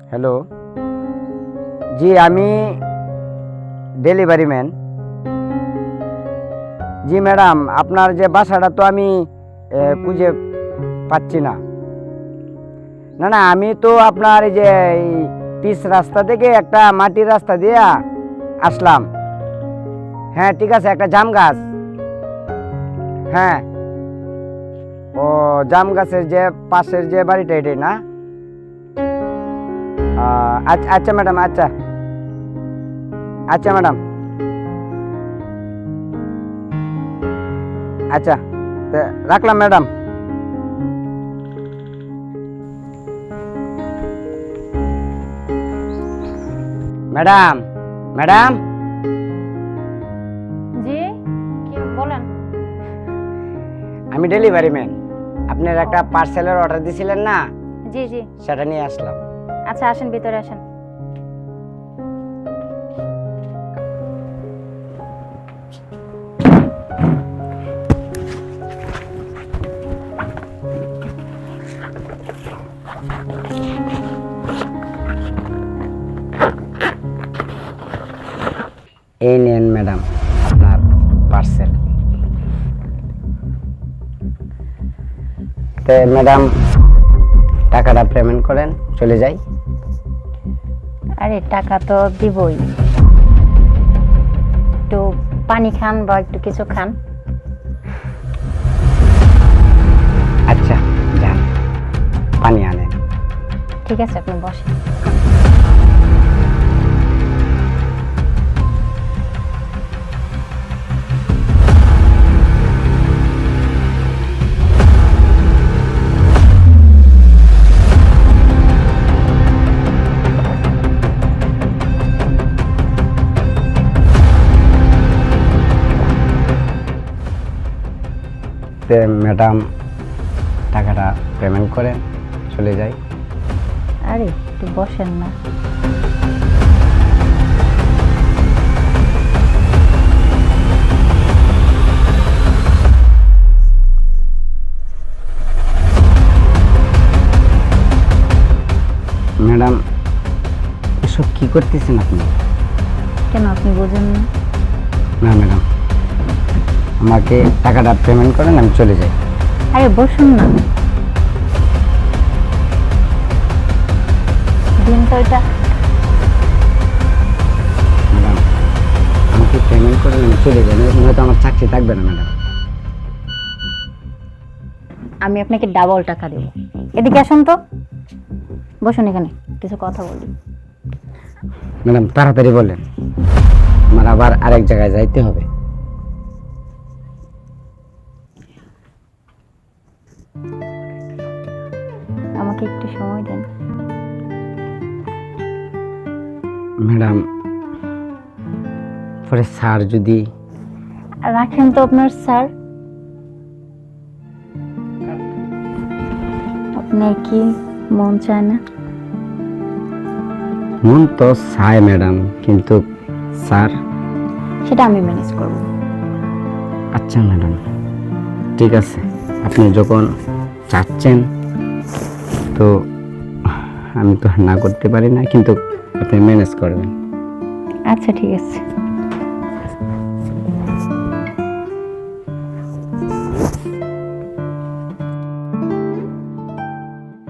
Hello, জি আমি delivery man. জি madam, আপনার যে বাসাটা তো আমি খুঁজে পাচ্ছি না। না না, আমি তো আপনার এই যে এই পিচ রাস্তা থেকে একটা মাটির রাস্তা দিয়ে আসলাম। হ্যাঁ ঠিক আছে, একটা জাম গাছ। হ্যাঁ, ও জাম গাছের যে পাশের যে বাড়িটা এটাই না? আচ্ছা আচ্ছা ম্যাডাম, আচ্ছা আচ্ছা ম্যাডাম, আচ্ছা তা রাখলাম ম্যাডাম। ম্যাডাম, ম্যাডাম, জি, কি বলেন? আমি ডেলিভারি ম্যান। আপনার একটা পার্সেলের অর্ডার দিছিলেন না, জি জি, সেটা নিয়ে আসলাম। আচ্ছা আসেন, ভিতরে আসেন। এই নেন ম্যাডাম আপনার পার্সেল। তো ম্যাডাম টাকাটা পেমেন্ট করেন, চলে যাই। আরে টাকা তো দিবই, একটু পানি খান বা একটু কিছু খান। আচ্ছা যান, পানি আনেন। ঠিক আছে, আপনি বসেন। তো ম্যাডাম টাকাটা পেমেন্ট করেন, চলে যাই। আরে একটু বসেন না। ম্যাডাম এসব কি করতেছেন আপনি? কেন, আপনি বোঝেন না? না ম্যাডাম, আমাকে টাকাটা পেমেন্ট করেন, আমি চলে যাই। আরে বসুন না, দিন তো এটা। ম্যাডাম আমাকে পেমেন্ট করেন, আমি চলে যাই, নয়তো আমার চাকরি থাকবে না ম্যাডাম। আমি আপনাকে ডাবল টাকা দেব। এদিকে আসুন তো, বসুন এখানে, কিছু কথা বলি। ম্যাডাম তাড়াতাড়ি বলেন, আমার আবার আরেক জায়গায় যাইতে হবে। আমাকে একটু সময় দেন। ম্যাডাম পরে স্যার যদি রাখেন তো আপনার স্যার। আপনার কি মন চায় না? মন তো চায় ম্যাডাম, কিন্তু স্যার। সেটা আমি ম্যানেজ করব। আচ্ছা ম্যাডাম ঠিক আছে, আপনি যখন চাচ্ছেন তো আমি তো না করতে পারি না, কিন্তু আপনি ম্যানেজ করবেন। আচ্ছা ঠিক আছে।